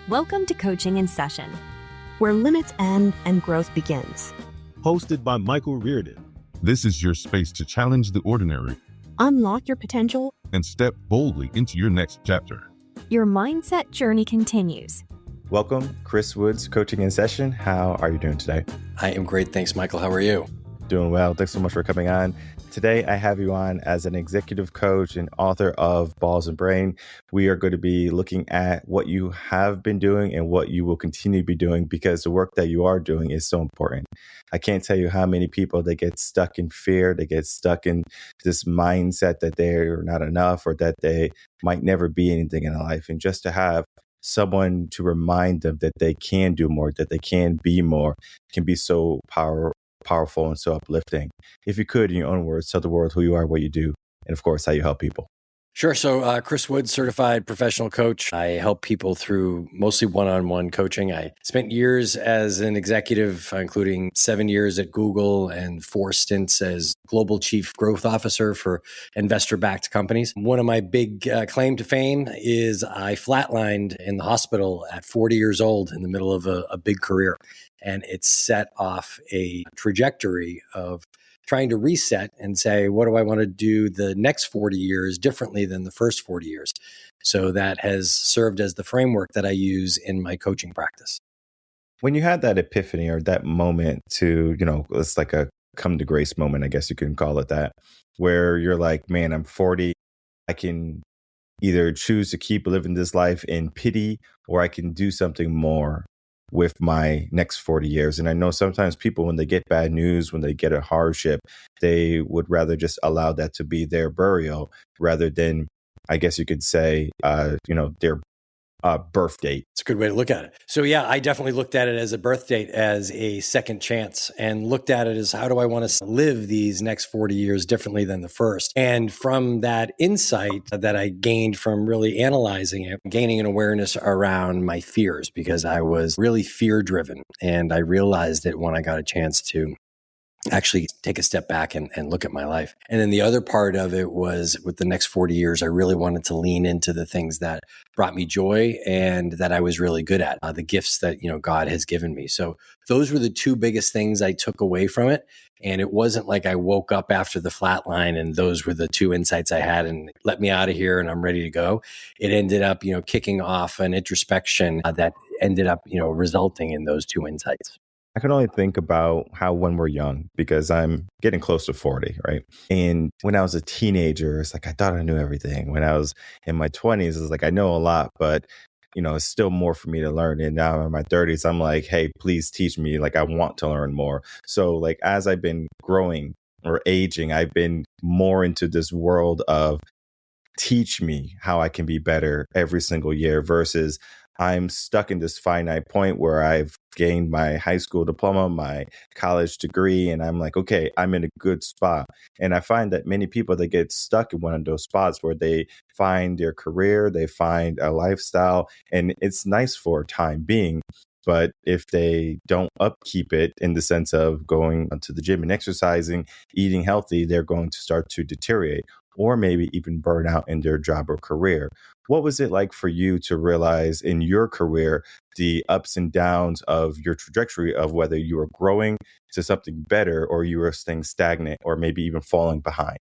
Welcome to Coaching in Session, where limits end and growth begins. Hosted by Michael Rearden. This is your space to challenge the ordinary, unlock your potential, and step boldly into your next chapter. Your mindset journey continues. Welcome, Chris Woods, Coaching in Session. How are you doing today? I am great. Thanks, Michael. How are you? Doing well. Thanks so much for coming on. Today, I have you on as an executive coach and author of Balls and Brain. We are going to be looking at what you have been doing and what you will continue to be doing, because the work that you are doing is so important. I can't tell you how many people they get stuck in fear. They get stuck in this mindset that they're not enough or that they might never be anything in life. And just to have someone to remind them that they can do more, that they can be more, can be so powerful and so uplifting. If you could, in your own words, tell the world who you are, what you do, and of course, how you help people. Sure. So Chris Woods, certified professional coach. I help people through mostly one-on-one coaching. I spent years as an executive, including 7 years at Google and 4 stints as global chief growth officer for investor-backed companies. One of my big claim to fame is I flatlined in the hospital at 40 years old in the middle of a big career. And it set off a trajectory of trying to reset and say, what do I want to do the next 40 years differently than the first 40 years? So that has served as the framework that I use in my coaching practice. When you had that epiphany or that moment to, it's like a come to grace moment, I guess you can call it that, where you're like, man, I'm 40. I can either choose to keep living this life in pity, or I can do something more with my next 40 years. And I know sometimes people, when they get bad news, when they get a hardship, they would rather just allow that to be their burial rather than, I guess you could say, their birth date. It's a good way to look at it. So yeah, I definitely looked at it as a birth date, as a second chance, and looked at it as, how do I want to live these next 40 years differently than the first? And from that insight that I gained from really analyzing it, gaining an awareness around my fears, because I was really fear driven. And I realized it when I got a chance to actually take a step back and look at my life. And then the other part of it was, with the next 40 years, I really wanted to lean into the things that brought me joy and that I was really good at, the gifts that, God has given me. So those were the 2 biggest things I took away from it. And it wasn't like I woke up after the flatline and those were the 2 insights I had and let me out of here and I'm ready to go. It ended up, kicking off an introspection that ended up, resulting in those 2 insights. I can only think about how when we're young, because I'm getting close to 40, right? And when I was a teenager, it's like I thought I knew everything. When I was in my 20s, it's like I know a lot, but it's still more for me to learn. And now in my 30s, I'm like, hey, please teach me. Like, I want to learn more. So like, as I've been growing or aging, I've been more into this world of teach me how I can be better every single year, versus I'm stuck in this finite point where I've gained my high school diploma, my college degree, and I'm like, okay, I'm in a good spot. And I find that many people, they get stuck in one of those spots where they find their career, they find a lifestyle, and it's nice for a time being. But if they don't upkeep it in the sense of going to the gym and exercising, eating healthy, they're going to start to deteriorate, or maybe even burn out in their job or career. What was it like for you to realize in your career the ups and downs of your trajectory of whether you were growing to something better or you were staying stagnant or maybe even falling behind?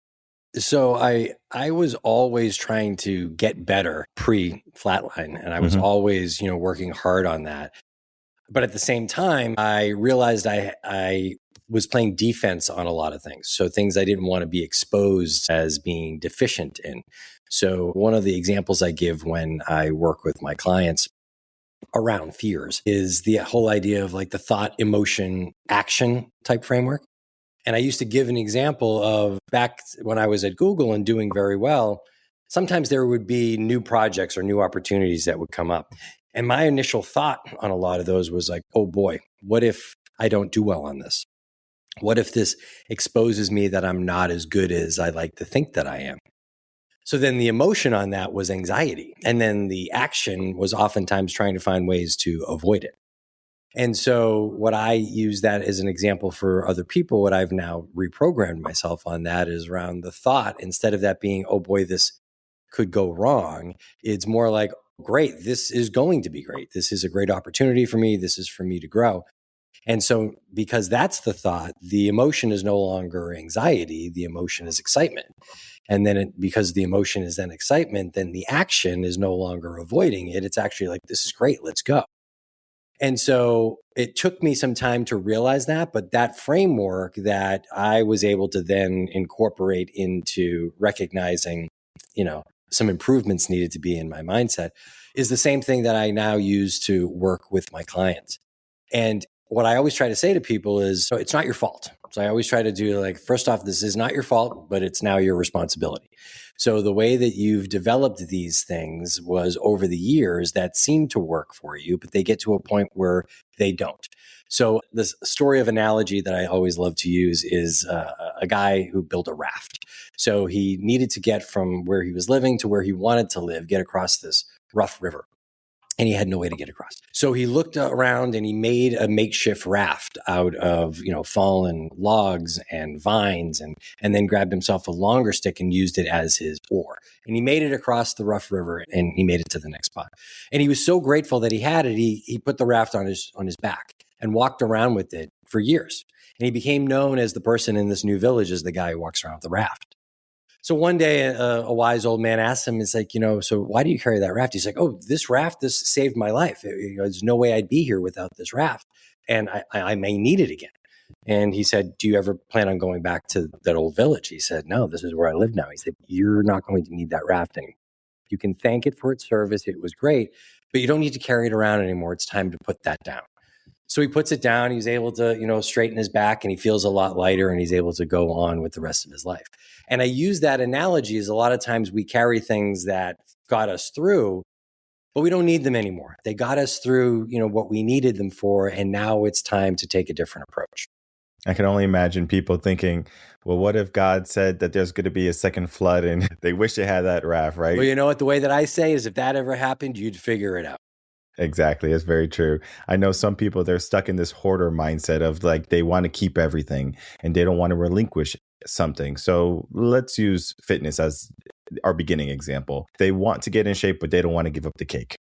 So I was always trying to get better pre-flatline, and I was always, working hard on that. But at the same time, I realized I was playing defense on a lot of things. So things I didn't want to be exposed as being deficient in. So one of the examples I give when I work with my clients around fears is the whole idea of like the thought, emotion, action type framework. And I used to give an example of back when I was at Google and doing very well, sometimes there would be new projects or new opportunities that would come up. And my initial thought on a lot of those was like, oh boy, what if I don't do well on this? What if this exposes me that I'm not as good as I like to think that I am? So then the emotion on that was anxiety. And then the action was oftentimes trying to find ways to avoid it. And so what I use that as an example for other people, what I've now reprogrammed myself on that is around the thought, instead of that being, oh boy, this could go wrong, it's more like, great, this is going to be great. This is a great opportunity for me. This is for me to grow. And so because that's the thought, the emotion is no longer anxiety, the emotion is excitement. And then because the emotion is then excitement, then the action is no longer avoiding it. It's actually like, this is great, let's go. And so it took me some time to realize that, but that framework that I was able to then incorporate into recognizing, some improvements needed to be in my mindset is the same thing that I now use to work with my clients. And what I always try to say to people is, so it's not your fault. So I always try to do like, first off, this is not your fault, but it's now your responsibility. So the way that you've developed these things was over the years that seem to work for you, but they get to a point where they don't. So this story of analogy that I always love to use is a guy who built a raft. So he needed to get from where he was living to where he wanted to live, get across this rough river. And he had no way to get across. So he looked around and he made a makeshift raft out of, fallen logs and vines and then grabbed himself a longer stick and used it as his oar. And he made it across the rough river and he made it to the next spot. And he was so grateful that he had it. He put the raft on his back and walked around with it for years. And he became known as the person in this new village as the guy who walks around with the raft. So one day, a wise old man asked him, it's like, so why do you carry that raft? He's like, oh, this raft, this saved my life. There's no way I'd be here without this raft. And I may need it again. And he said, do you ever plan on going back to that old village? He said, no, this is where I live now. He said, you're not going to need that raft anymore. You can thank it for its service. It was great, but you don't need to carry it around anymore. It's time to put that down. So he puts it down. He's able to, straighten his back and he feels a lot lighter and he's able to go on with the rest of his life. And I use that analogy as a lot of times we carry things that got us through, but we don't need them anymore. They got us through, what we needed them for. And now it's time to take a different approach. I can only imagine people thinking, well, what if God said that there's going to be a second flood and they wish they had that raft, right? Well, you know what? The way that I say is if that ever happened, you'd figure it out. Exactly. It's very true. I know some people, they're stuck in this hoarder mindset of like, they want to keep everything and they don't want to relinquish something. So let's use fitness as our beginning example. They want to get in shape, but they don't want to give up the cake.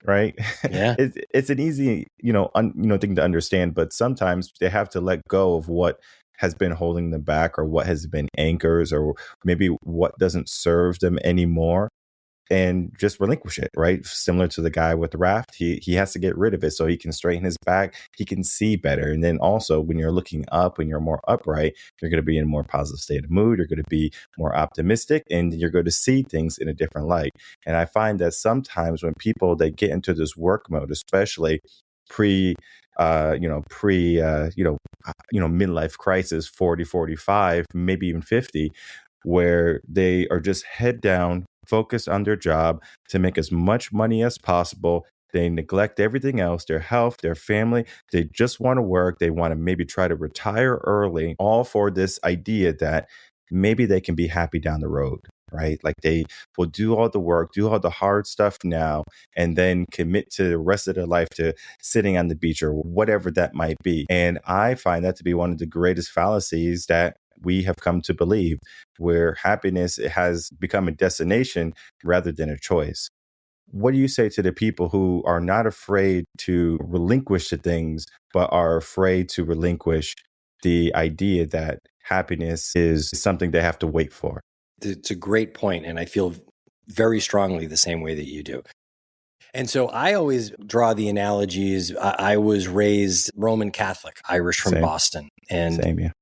Right? Yeah. It's an easy, thing to understand, but sometimes they have to let go of what has been holding them back or what has been anchors or maybe what doesn't serve them anymore. And just relinquish it, right? Similar to the guy with the raft, he has to get rid of it so he can straighten his back, he can see better. And then also when you're looking up, when you're more upright, you're going to be in a more positive state of mood, you're going to be more optimistic, and you're going to see things in a different light. And I find that sometimes when people, they get into this work mode, especially midlife crisis, 40, 45, maybe even 50, where they are just head down, focused on their job to make as much money as possible. They neglect everything else, their health, their family. They just want to work. They want to maybe try to retire early, all for this idea that maybe they can be happy down the road, right? Like they will do all the work, do all the hard stuff now, and then commit to the rest of their life to sitting on the beach or whatever that might be. And I find that to be one of the greatest fallacies that we have come to believe, where happiness has become a destination rather than a choice. What do you say to the people who are not afraid to relinquish the things, but are afraid to relinquish the idea that happiness is something they have to wait for? It's a great point, and I feel very strongly the same way that you do. And so I always draw the analogies. I was raised Roman Catholic, Irish from Boston. Same, yeah.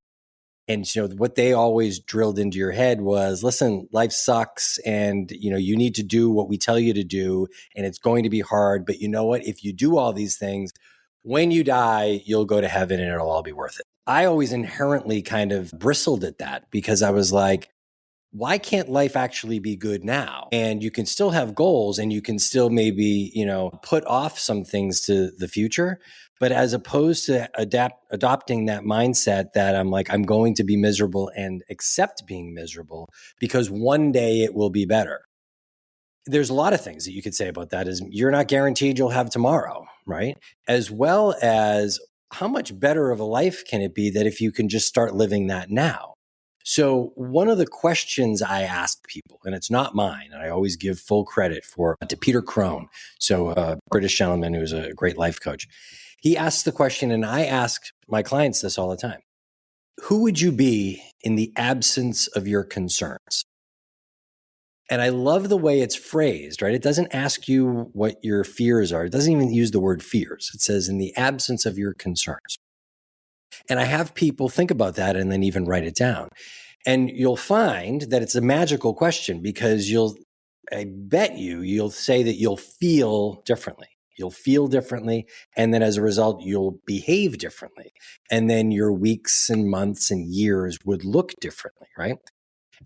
And what they always drilled into your head was, listen, life sucks and you need to do what we tell you to do and it's going to be hard, but you know what, if you do all these things, when you die, you'll go to heaven and it'll all be worth it. I always inherently kind of bristled at that because I was like, why can't life actually be good now? And you can still have goals and you can still maybe, put off some things to the future. But as opposed to adopting that mindset that I'm going to be miserable and accept being miserable because one day it will be better. There's a lot of things that you could say about that is you're not guaranteed you'll have tomorrow, right? As well as how much better of a life can it be that if you can just start living that now? So one of the questions I ask people, and it's not mine, and I always give full credit to Peter Crone, so a British gentleman who's a great life coach. He asks the question, and I ask my clients this all the time. Who would you be in the absence of your concerns? And I love the way it's phrased, right? It doesn't ask you what your fears are. It doesn't even use the word fears. It says in the absence of your concerns. And I have people think about that and then even write it down. And you'll find that it's a magical question because I bet you'll say that you'll feel differently. You'll feel differently. And then as a result, you'll behave differently. And then your weeks and months and years would look differently, right?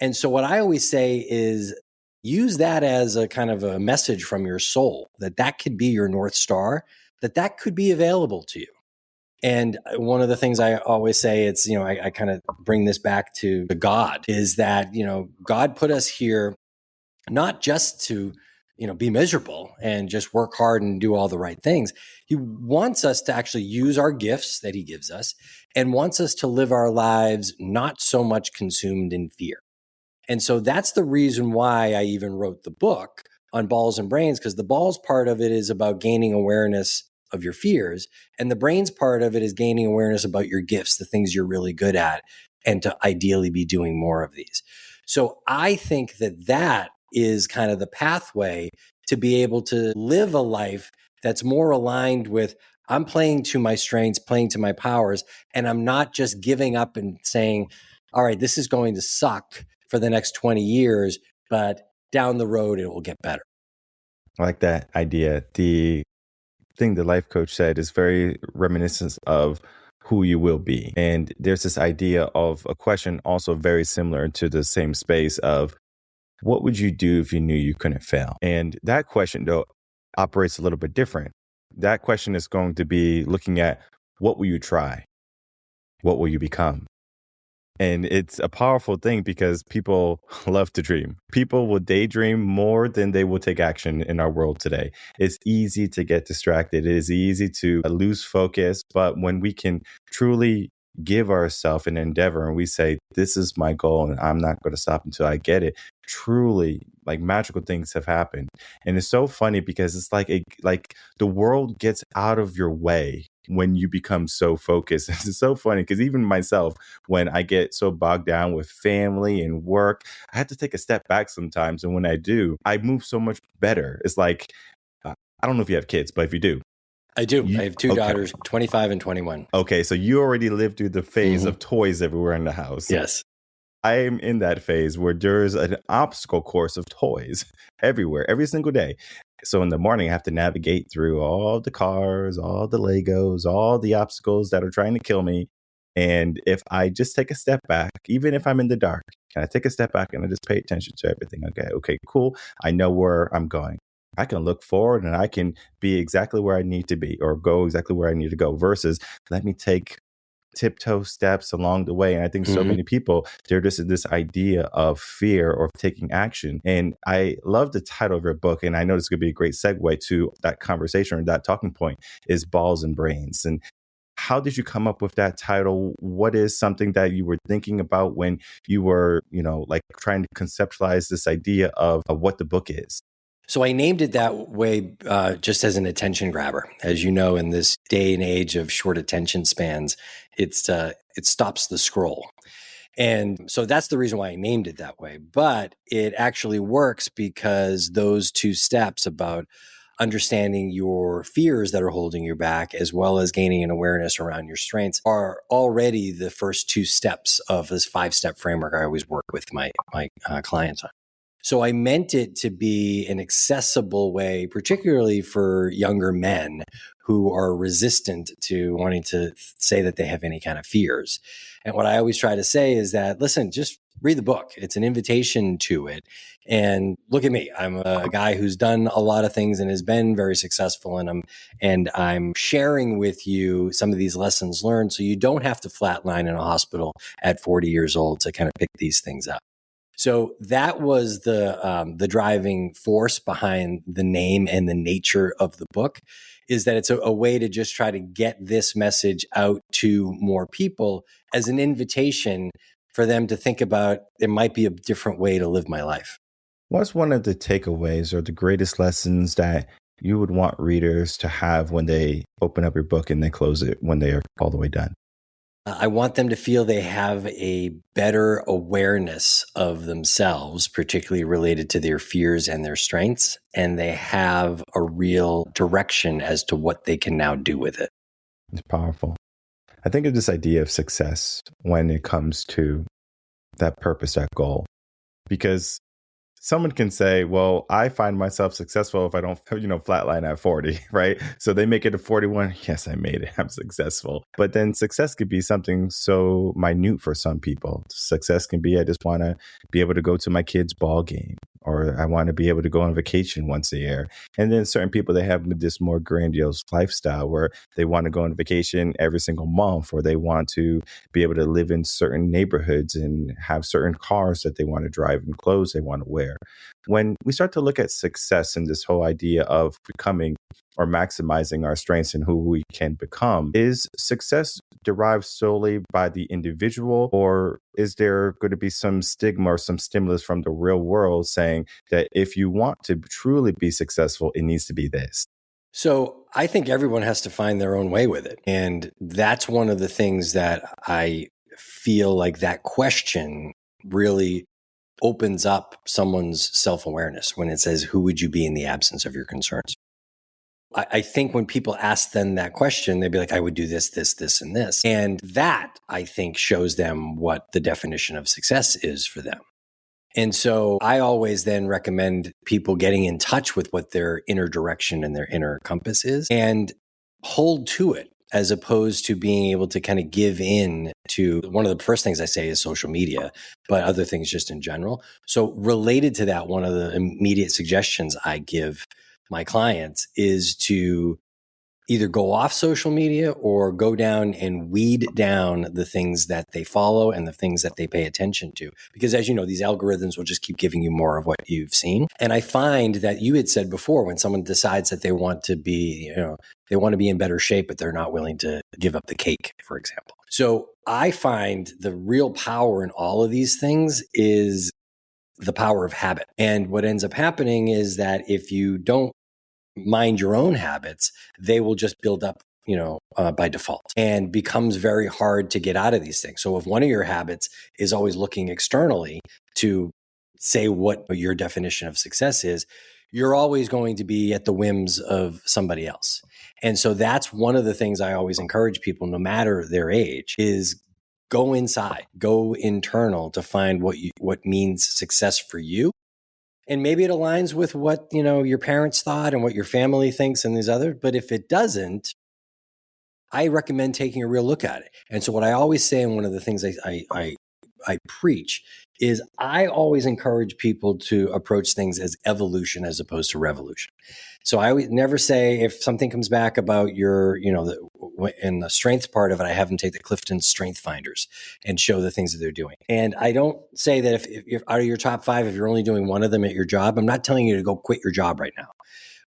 And so what I always say is use that as a kind of a message from your soul, that could be your North Star, that could be available to you. And one of the things I always say, it's, I kind of bring this back to God, is that, God put us here not just to, be miserable and just work hard and do all the right things. He wants us to actually use our gifts that he gives us and wants us to live our lives not so much consumed in fear. And so that's the reason why I even wrote the book on balls and brains, because the balls part of it is about gaining awareness of your fears. And the brains part of it is gaining awareness about your gifts, the things you're really good at, and to ideally be doing more of these. So I think that is kind of the pathway to be able to live a life that's more aligned with I'm playing to my strengths, playing to my powers, and I'm not just giving up and saying, all right, this is going to suck for the next 20 years, but down the road, it will get better. I like that idea. The thing the life coach said is very reminiscent of who you will be. And there's this idea of a question also very similar to the same space of what would you do if you knew you couldn't fail? And that question, though, operates a little bit different. That question is going to be looking at what will you try? What will you become? And it's a powerful thing because people love to dream. People will daydream more than they will take action in our world today. It's easy to get distracted. It is easy to lose focus. But when we can truly give ourselves an endeavor and we say, this is my goal and I'm not going to stop until I get it, truly like magical things have happened. And it's so funny because it's like the world gets out of your way when you become so focused. It's so funny because even myself, when I get so bogged down with family and work, I have to take a step back sometimes. And when I do, I move so much better. It's like, I don't know if you have kids, but if you do. I do. I have two daughters, 25 and 21. Okay. So you already lived through the phase of toys everywhere in the house. Yes. I am in that phase where there's an obstacle course of toys everywhere, every single day. So in the morning, I have to navigate through all the cars, all the Legos, all the obstacles that are trying to kill me. And if I just take a step back, even if I'm in the dark, can I take a step back and I just pay attention to everything? Okay, cool. I know where I'm going. I can look forward and I can be exactly where I need to be or go exactly where I need to go versus let me take tiptoe steps along the way. And I think so many people, they're just in this idea of fear or taking action. And I love the title of your book. And I know this could be a great segue to that conversation or that talking point is balls and brains. And how did you come up with that title? What is something that you were thinking about when you were, like trying to conceptualize this idea of what the book is? So I named it that way just as an attention grabber. As you know, in this day and age of short attention spans, it stops the scroll. And so that's the reason why I named it that way. But it actually works because those two steps about understanding your fears that are holding you back, as well as gaining an awareness around your strengths, are already the first two steps of this 5-step framework I always work with my clients on. So I meant it to be an accessible way, particularly for younger men who are resistant to wanting to say that they have any kind of fears. And what I always try to say is that, listen, just read the book. It's an invitation to it. And look at me. I'm a guy who's done a lot of things and has been very successful. And I'm sharing with you some of these lessons learned so you don't have to flatline in a hospital at 40 years old to kind of pick these things up. So that was the driving force behind the name and the nature of the book, is that it's a way to just try to get this message out to more people as an invitation for them to think about there might be a different way to live my life. What's one of the takeaways or the greatest lessons that you would want readers to have when they open up your book and then close it when they are all the way done? I want them to feel they have a better awareness of themselves, particularly related to their fears and their strengths, and they have a real direction as to what they can now do with it. It's powerful. I think of this idea of success when it comes to that purpose, that goal, because someone can say, well, I find myself successful if I don't, flatline at 40, right? So they make it to 41. Yes, I made it. I'm successful. But then success could be something so minute for some people. Success can be, I just want to be able to go to my kid's ball game, or I want to be able to go on vacation once a year. And then certain people, they have this more grandiose lifestyle where they want to go on vacation every single month, or they want to be able to live in certain neighborhoods and have certain cars that they want to drive and clothes they want to wear. When we start to look at success and this whole idea of becoming or maximizing our strengths and who we can become, is success derived solely by the individual, or is there going to be some stigma or some stimulus from the real world saying that if you want to truly be successful, it needs to be this? So I think everyone has to find their own way with it. And that's one of the things that I feel like that question really opens up someone's self-awareness when it says, who would you be in the absence of your concerns? I think when people ask them that question, they'd be like, I would do this, this, this, and this. And that, I think, shows them what the definition of success is for them. And so I always then recommend people getting in touch with what their inner direction and their inner compass is and hold to it, as opposed to being able to kind of give in to one of the first things I say is social media, but other things just in general. So related to that, one of the immediate suggestions I give my clients is to either go off social media or go down and weed down the things that they follow and the things that they pay attention to. Because as you know, these algorithms will just keep giving you more of what you've seen. And I find that you had said before, when someone decides that they want to be, they want to be in better shape, but they're not willing to give up the cake, for example. So I find the real power in all of these things is the power of habit. And what ends up happening is that if you don't mind your own habits, they will just build up, by default, and becomes very hard to get out of these things. So if one of your habits is always looking externally to say what your definition of success is, you're always going to be at the whims of somebody else. And so that's one of the things I always encourage people, no matter their age, is go inside, go internal to find what means success for you. And maybe it aligns with what, your parents thought and what your family thinks and these others. But if it doesn't, I recommend taking a real look at it. And so what I always say, and one of the things I preach, is I always encourage people to approach things as evolution as opposed to revolution. So I would never say, if something comes back about your, in the strength part of it, I have them take the Clifton Strength Finders and show the things that they're doing. And I don't say that if out of your top 5, if you're only doing one of them at your job, I'm not telling you to go quit your job right now.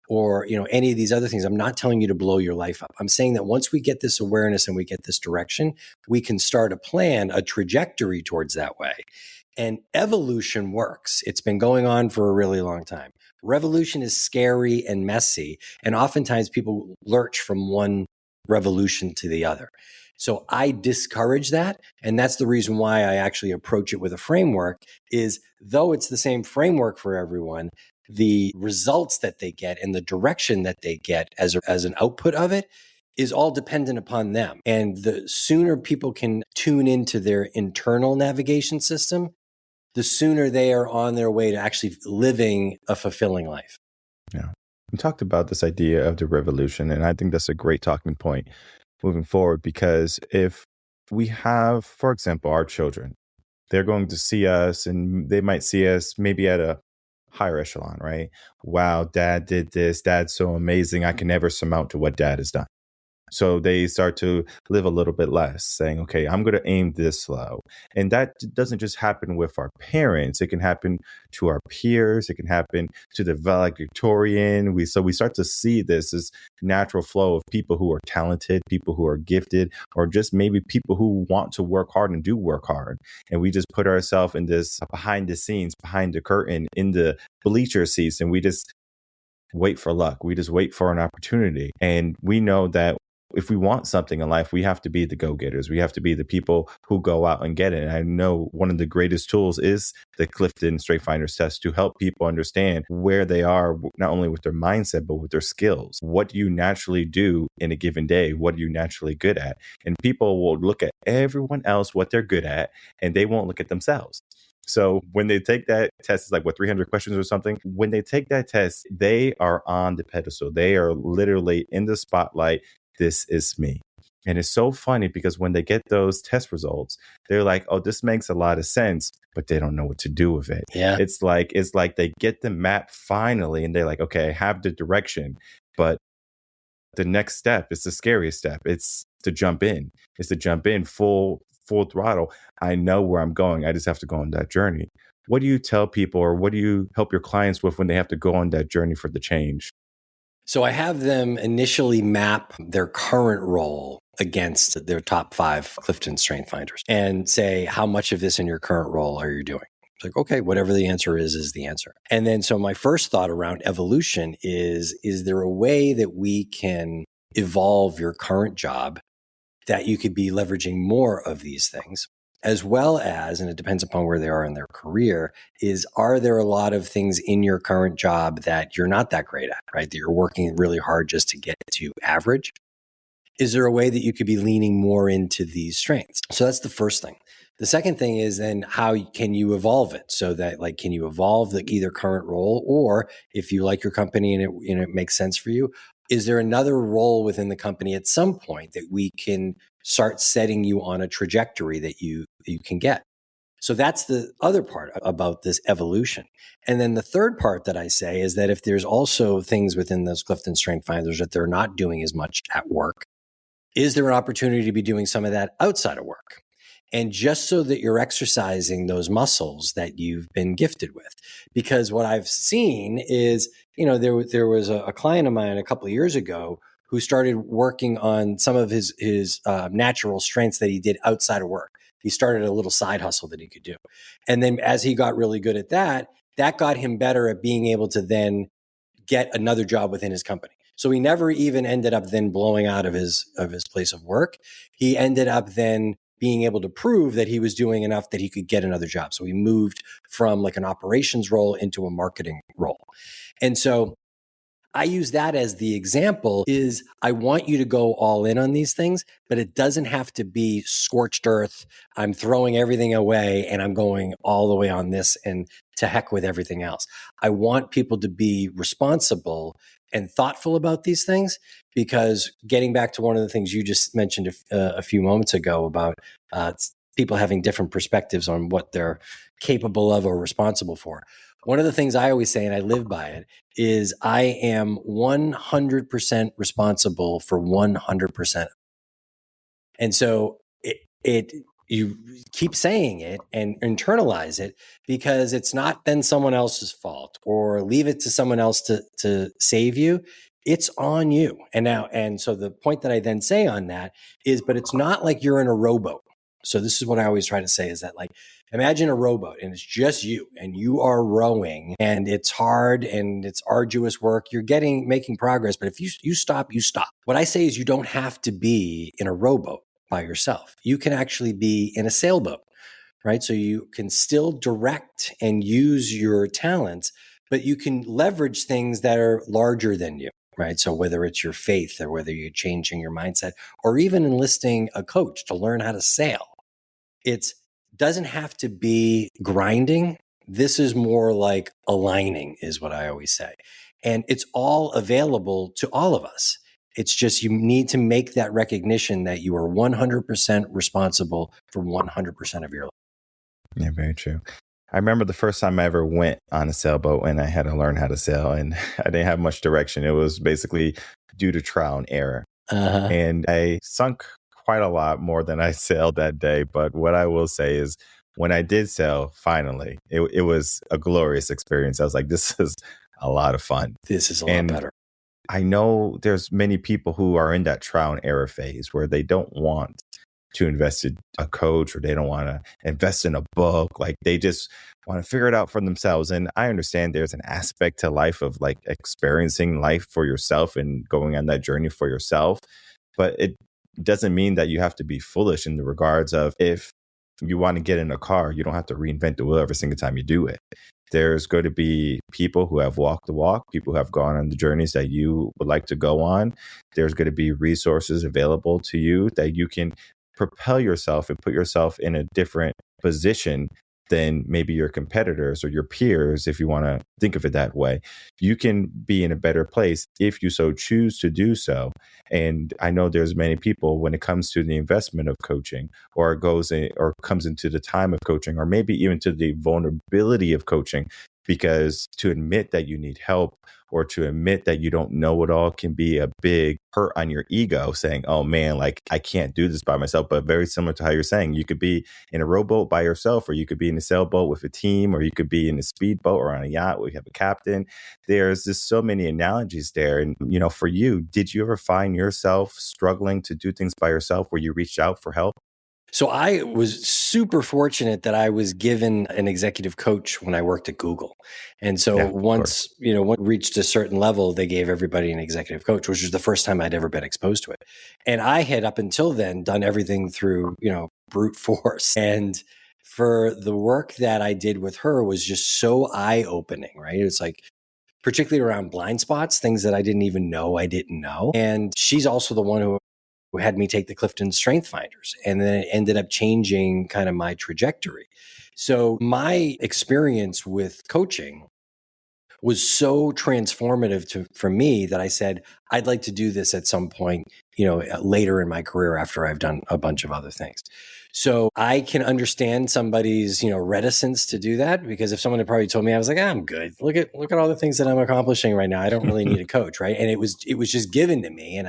Or, any of these other things. I'm not telling you to blow your life up. I'm saying that once we get this awareness and we get this direction, we can start a plan, a trajectory towards that way. And evolution works. It's been going on for a really long time. Revolution is scary and messy. And oftentimes people lurch from one revolution to the other. So I discourage that. And that's the reason why I actually approach it with a framework, is though it's the same framework for everyone, the results that they get and the direction that they get as an output of it is all dependent upon them. And the sooner people can tune into their internal navigation system, the sooner they are on their way to actually living a fulfilling life. Yeah. We talked about this idea of the revolution, and I think that's a great talking point moving forward, because if we have, for example, our children, they're going to see us and they might see us maybe at a higher echelon, right? Wow, dad did this. Dad's so amazing. I can never surmount to what dad has done. So they start to live a little bit less, saying, okay, I'm going to aim this low. And that doesn't just happen with our parents. It can happen to our peers. It can happen to the valedictorian. So we start to see this natural flow of people who are talented, people who are gifted, or just maybe people who want to work hard and do work hard. And we just put ourselves in this behind the scenes, behind the curtain, in the bleacher seats, and we just wait for luck. We just wait for an opportunity. And we know that if we want something in life, we have to be the go-getters. We have to be the people who go out and get it. And I know one of the greatest tools is the Clifton Strength Finders test to help people understand where they are, not only with their mindset, but with their skills. What do you naturally do in a given day? What are you naturally good at? And people will look at everyone else, what they're good at, and they won't look at themselves. So when they take that test, it's like, 300 questions or something. When they take that test, they are on the pedestal. They are literally in the spotlight. This is me. And it's so funny because when they get those test results, they're like, oh, this makes a lot of sense, but they don't know what to do with it. Yeah. It's like they get the map finally and they're like, okay, I have the direction, but the next step is the scariest step. It's to jump in. It's to jump in full throttle. I know where I'm going. I just have to go on that journey. What do you tell people, or what do you help your clients with when they have to go on that journey for the change? So I have them initially map their current role against their top 5 Clifton Strength Finders and say, how much of this in your current role are you doing? It's like, okay, whatever the answer is the answer. And then, so my first thought around evolution is there a way that we can evolve your current job that you could be leveraging more of these things? As well as, and it depends upon where they are in their career, are there a lot of things in your current job that you're not that great at, right? That you're working really hard just to get to average? Is there a way that you could be leaning more into these strengths? So that's the first thing. The second thing is then, how can you evolve it? So that, like, can you evolve the either current role, or if you like your company and it makes sense for you, is there another role within the company at some point that we can start setting you on a trajectory that you can get? So that's the other part about this evolution. And then the third part that I say is that if there's also things within those Clifton Strength Finders that they're not doing as much at work, is there an opportunity to be doing some of that outside of work? And just so that you're exercising those muscles that you've been gifted with. Because what I've seen is, there was a client of mine a couple of years ago who started working on some of his natural strengths that he did outside of work. He started a little side hustle that he could do. And then as he got really good at that got him better at being able to then get another job within his company. So he never even ended up then blowing out of his place of work. He ended up then being able to prove that he was doing enough that he could get another job. So he moved from like an operations role into a marketing role. And so I use that as the example. Is I want you to go all in on these things, but it doesn't have to be scorched earth. I'm throwing everything away and I'm going all the way on this and to heck with everything else. I want people to be responsible and thoughtful about these things, because getting back to one of the things you just mentioned a few moments ago about people having different perspectives on what they're capable of or responsible for. One of the things I always say, and I live by it, is I am 100% responsible for 100%. And so you keep saying it and internalize it, because it's not then someone else's fault, or leave it to someone else to save you. It's on you. And so the point that I then say on that is, but it's not like you're in a rowboat. So this is what I always try to say, is that, like, imagine a rowboat and it's just you and you are rowing, and it's hard and it's arduous work. You're making progress, but if you stop, you stop. What I say is, you don't have to be in a rowboat by yourself. You can actually be in a sailboat, right? So you can still direct and use your talents, but you can leverage things that are larger than you, right? So whether it's your faith, or whether you're changing your mindset, or even enlisting a coach to learn how to sail, it doesn't have to be grinding. This is more like aligning, is what I always say. And it's all available to all of us. It's just, you need to make that recognition that you are 100% responsible for 100% of your life. Yeah, very true. I remember the first time I ever went on a sailboat and I had to learn how to sail, and I didn't have much direction. It was basically due to trial and error. And I sunk quite a lot more than I sailed that day. But what I will say is when I did sail, finally, it was a glorious experience. I was like, this is a lot of fun. This is a lot And better. I know there's many people who are in that trial and error phase where they don't want to invest in a coach or they don't want to invest in a book. Like they just want to figure it out for themselves. And I understand there's an aspect to life of like experiencing life for yourself and going on that journey for yourself. But it doesn't mean that you have to be foolish in the regards of if you want to get in a car, you don't have to reinvent the wheel every single time you do it. There's going to be people who have walked the walk, people who have gone on the journeys that you would like to go on. There's going to be resources available to you that you can propel yourself and put yourself in a different position than maybe your competitors or your peers, if you want to think of it that way. You can be in a better place if you so choose to do so. And I know there's many people when it comes to the investment of coaching or goes in or comes into the time of coaching or maybe even to the vulnerability of coaching, because to admit that you need help or to admit that you don't know it all can be a big hurt on your ego, saying, oh man, like I can't do this by myself. But very similar to how you're saying, you could be in a rowboat by yourself, or you could be in a sailboat with a team, or you could be in a speedboat or on a yacht where you have a captain. There's just so many analogies there. And, you know, for you, did you ever find yourself struggling to do things by yourself where you reached out for help? So I was super fortunate that I was given an executive coach when I worked at Google. And so once reached a certain level, they gave everybody an executive coach, which was the first time I'd ever been exposed to it. And I had up until then done everything through, brute force. And for the work that I did with her was just so eye-opening, right? It's like, particularly around blind spots, things that I didn't even know I didn't know. And she's also the one who had me take the Clifton Strength Finders, and then it ended up changing kind of my trajectory. So my experience with coaching was so transformative for me that I said, I'd like to do this at some point, later in my career after I've done a bunch of other things. So I can understand somebody's, reticence to do that, because if someone had probably told me, I was like, I'm good. Look at all the things that I'm accomplishing right now. I don't really need a coach, right? And it was just given to me, and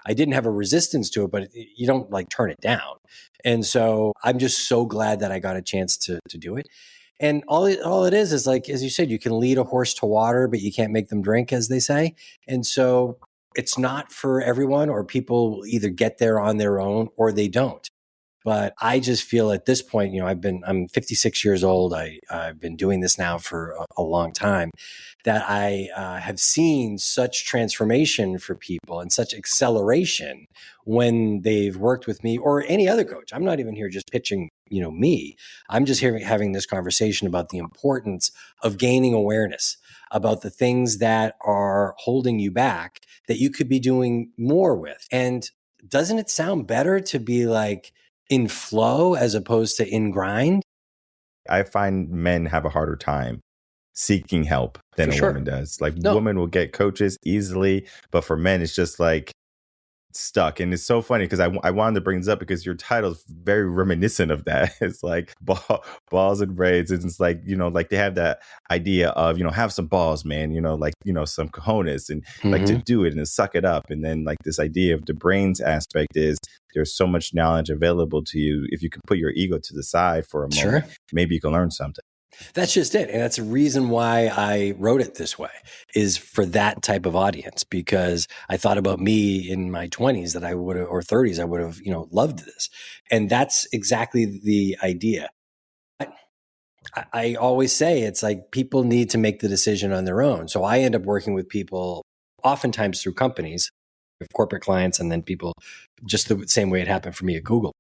I didn't have a resistance to it, but you don't like turn it down. And so I'm just so glad that I got a chance to do it. And all it is like, as you said, you can lead a horse to water, but you can't make them drink, as they say. And so it's not for everyone, or people either get there on their own or they don't. But I just feel at this point, I'm 56 years old. I've been doing this now for a long time, that I have seen such transformation for people and such acceleration when they've worked with me or any other coach. I'm not even here just pitching, me. I'm just here having this conversation about the importance of gaining awareness about the things that are holding you back that you could be doing more with. And doesn't it sound better to be like in flow as opposed to in grind? I find men have a harder time seeking help than a woman does. Like women will get coaches easily, but for men, it's just like stuck. And it's so funny because I wanted to bring this up because your title is very reminiscent of that. It's like balls and braids. And it's like, like they have that idea of, have some balls, man, some cojones and like to do it and to suck it up. And then like this idea of the brains aspect is there's so much knowledge available to you. If you can put your ego to the side for a moment, maybe you can learn something. That's just it. And that's the reason why I wrote it this way, is for that type of audience, because I thought about me in my 20s that I would have, or 30s, I would have, loved this. And that's exactly the idea. I always say it's like people need to make the decision on their own. So I end up working with people oftentimes through companies, corporate clients, and then people just the same way it happened for me at Google.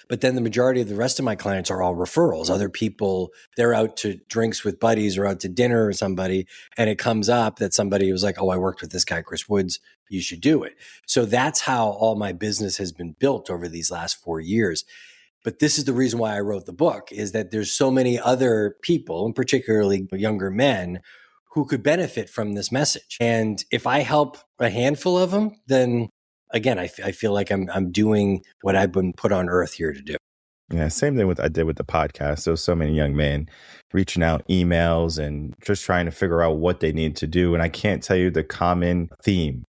But then the majority of the rest of my clients are all referrals. Other people, they're out to drinks with buddies or out to dinner or somebody, and it comes up that somebody was like, oh, I worked with this guy, Chris Woods, you should do it. So that's how all my business has been built over these last 4 years. But this is the reason why I wrote the book, is that there's so many other people, and particularly younger men, who could benefit from this message. And if I help a handful of them, then again, I feel like I'm doing what I've been put on earth here to do. Yeah, same thing I did with the podcast. There was so many young men reaching out, emails, and just trying to figure out what they need to do. And I can't tell you the common theme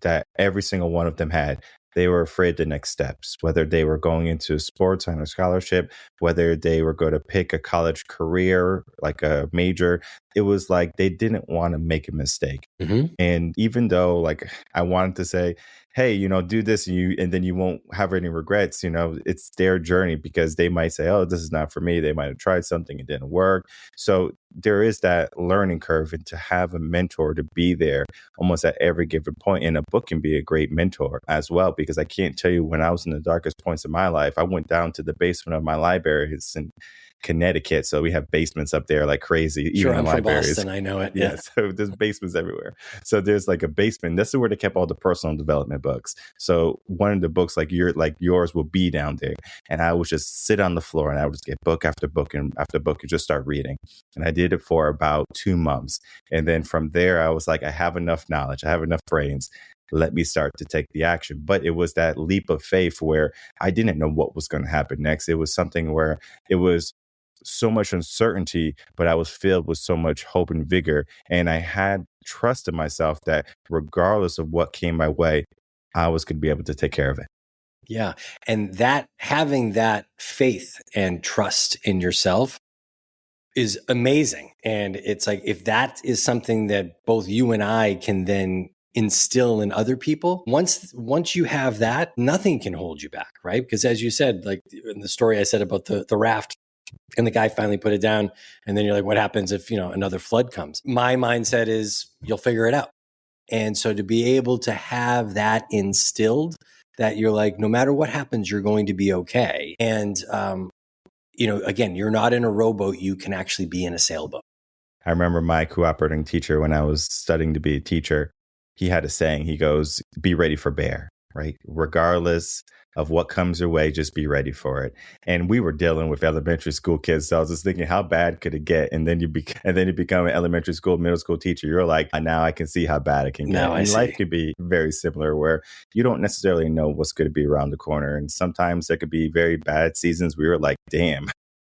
that every single one of them had. They were afraid the next steps, whether they were going into sports on a scholarship, whether they were going to pick a college career, like a major. It was like they didn't want to make a mistake. Mm-hmm. And even though like I wanted to say, hey, do this and then you won't have any regrets, it's their journey, because they might say, oh, this is not for me. They might have tried something, it didn't work. So there is that learning curve, and to have a mentor to be there almost at every given point. And a book can be a great mentor as well, because I can't tell you, when I was in the darkest points of my life, I went down to the basement of my library. It's in Connecticut, so we have basements up there like crazy. Sure, even I'm in from libraries. Boston. I know it. Yeah, so there's basements everywhere. So there's like a basement. That's where they kept all the personal development books. So one of the books like yours will be down there, and I would just sit on the floor and I would just get book after book and after book and just start reading. And I did it for about 2 months, and then from there I was like, I have enough knowledge, I have enough brains. Let me start to take the action. But it was that leap of faith where I didn't know what was going to happen next. It was something where it was so much uncertainty, but I was filled with so much hope and vigor. And I had trust in myself that regardless of what came my way, I was going to be able to take care of it. Yeah. And that having that faith and trust in yourself is amazing. And it's like, if that is something that both you and I can then instill in other people, once you have that, nothing can hold you back, right? Because as you said, like in the story I said about the raft, and the guy finally put it down, and then you're like, what happens if another flood comes? My mindset is you'll figure it out. And so to be able to have that instilled, that you're like, no matter what happens, you're going to be okay. And again, you're not in a rowboat, you can actually be in a sailboat. I remember my cooperating teacher, when I was studying to be a teacher, he had a saying. He goes, be ready for bear, right? Regardless of what comes your way, just be ready for it. And we were dealing with elementary school kids. So I was just thinking, how bad could it get? And then you become an elementary school, middle school teacher. You're like, now I can see how bad it can get. And life could be very similar, where you don't necessarily know what's going to be around the corner. And sometimes there could be very bad seasons where you're like, damn,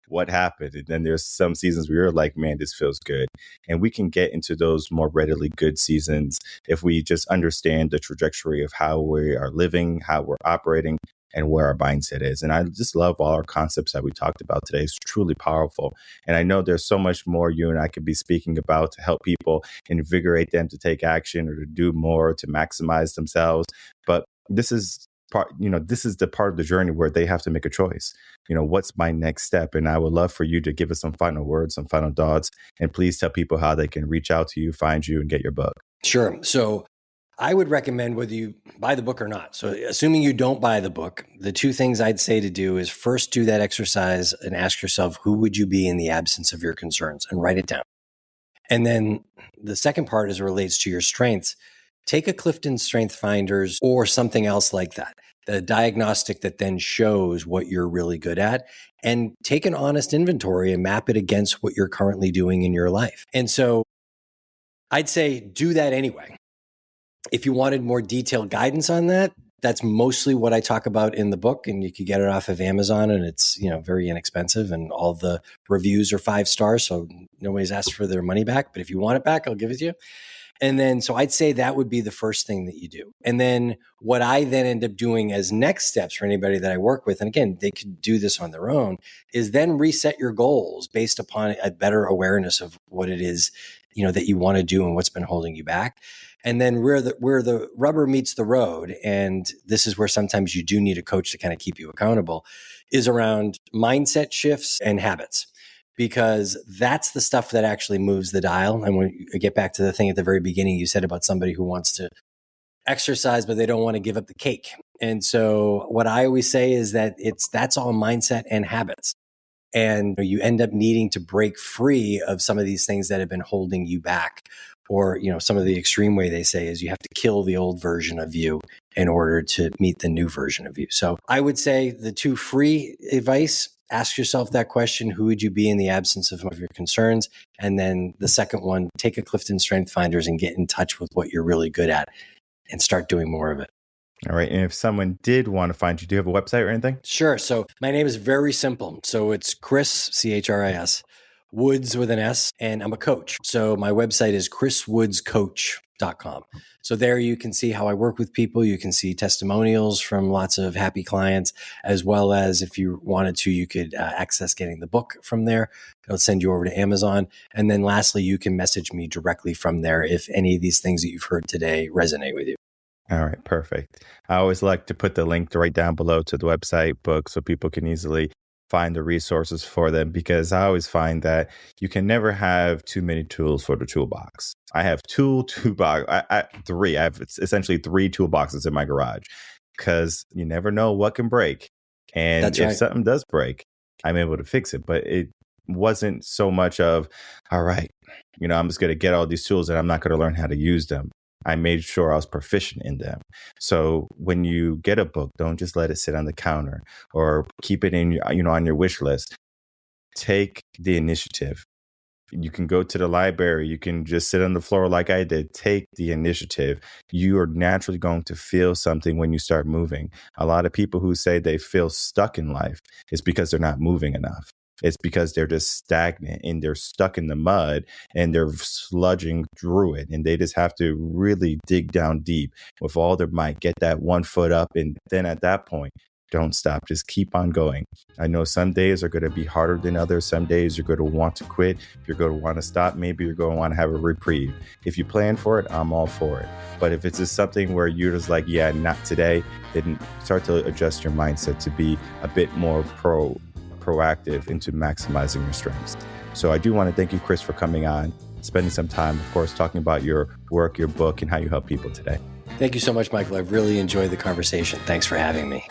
what happened? And then there's some seasons where you're like, man, this feels good. And we can get into those more readily good seasons if we just understand the trajectory of how we are living, how we're operating, and where our mindset is. And I just love all our concepts that we talked about today. It's truly powerful. And I know there's so much more you and I could be speaking about to help people, invigorate them to take action or to do more, to maximize themselves. But this is the part of the journey where they have to make a choice. What's my next step? And I would love for you to give us some final words, some final thoughts, and please tell people how they can reach out to you, find you, and get your book. Sure. So I would recommend whether you buy the book or not. So assuming you don't buy the book, the two things I'd say to do is first do that exercise and ask yourself, who would you be in the absence of your concerns, and write it down. And then the second part is relates to your strengths. Take a Clifton Strength Finders or something else like that, the diagnostic that then shows what you're really good at, and take an honest inventory and map it against what you're currently doing in your life. And so I'd say do that anyway. If you wanted more detailed guidance on that, that's mostly what I talk about in the book, and you could get it off of Amazon, and it's very inexpensive, and all the reviews are 5 stars, so nobody's asked for their money back. But if you want it back, I'll give it to you. And then, so I'd say that would be the first thing that you do. And then what I then end up doing as next steps for anybody that I work with, and again, they could do this on their own, is then reset your goals based upon a better awareness of what it is, that you want to do and what's been holding you back. And then where the rubber meets the road, and this is where sometimes you do need a coach to kind of keep you accountable, is around mindset shifts and habits. Because that's the stuff that actually moves the dial. And when you get back to the thing at the very beginning, you said about somebody who wants to exercise, but they don't want to give up the cake. And so what I always say is that that's all mindset and habits. And you end up needing to break free of some of these things that have been holding you back. Or, some of the extreme way they say is you have to kill the old version of you in order to meet the new version of you. So I would say the two free advice: ask yourself that question, who would you be in the absence of your concerns? And then the second one, take a Clifton Strength Finders and get in touch with what you're really good at and start doing more of it. All right. And if someone did want to find you, do you have a website or anything? Sure. So my name is very simple. So it's Chris, Chris, Woods with an S, and I'm a coach. So my website is chriswoodscoach.com. So there you can see how I work with people. You can see testimonials from lots of happy clients, as well as if you wanted to, you could access getting the book from there. It'll send you over to Amazon. And then lastly, you can message me directly from there if any of these things that you've heard today resonate with you. All right, perfect. I always like to put the link right down below to the website book so people can easily find the resources for them, because I always find that you can never have too many tools for the toolbox. I have toolbox. I have essentially 3 toolboxes in my garage, because you never know what can break. And That's if right. something does break, I'm able to fix it. But it wasn't so much of, all right, I'm just going to get all these tools and I'm not going to learn how to use them. I made sure I was proficient in them. So when you get a book, don't just let it sit on the counter or keep it in, on your wish list. Take the initiative. You can go to the library. You can just sit on the floor like I did. Take the initiative. You are naturally going to feel something when you start moving. A lot of people who say they feel stuck in life is because they're not moving enough. It's because they're just stagnant and they're stuck in the mud and they're sludging through it. And they just have to really dig down deep with all their might, get that 1 foot up. And then at that point, don't stop. Just keep on going. I know some days are going to be harder than others. Some days you're going to want to quit. You're going to want to stop. Maybe you're going to want to have a reprieve. If you plan for it, I'm all for it. But if it's just something where you're just like, yeah, not today, then start to adjust your mindset to be a bit more proactive into maximizing your strengths. So I do want to thank you, Chris, for coming on, spending some time, of course, talking about your work, your book, and how you help people today. Thank you so much, Michael. I've really enjoyed the conversation. Thanks for having me.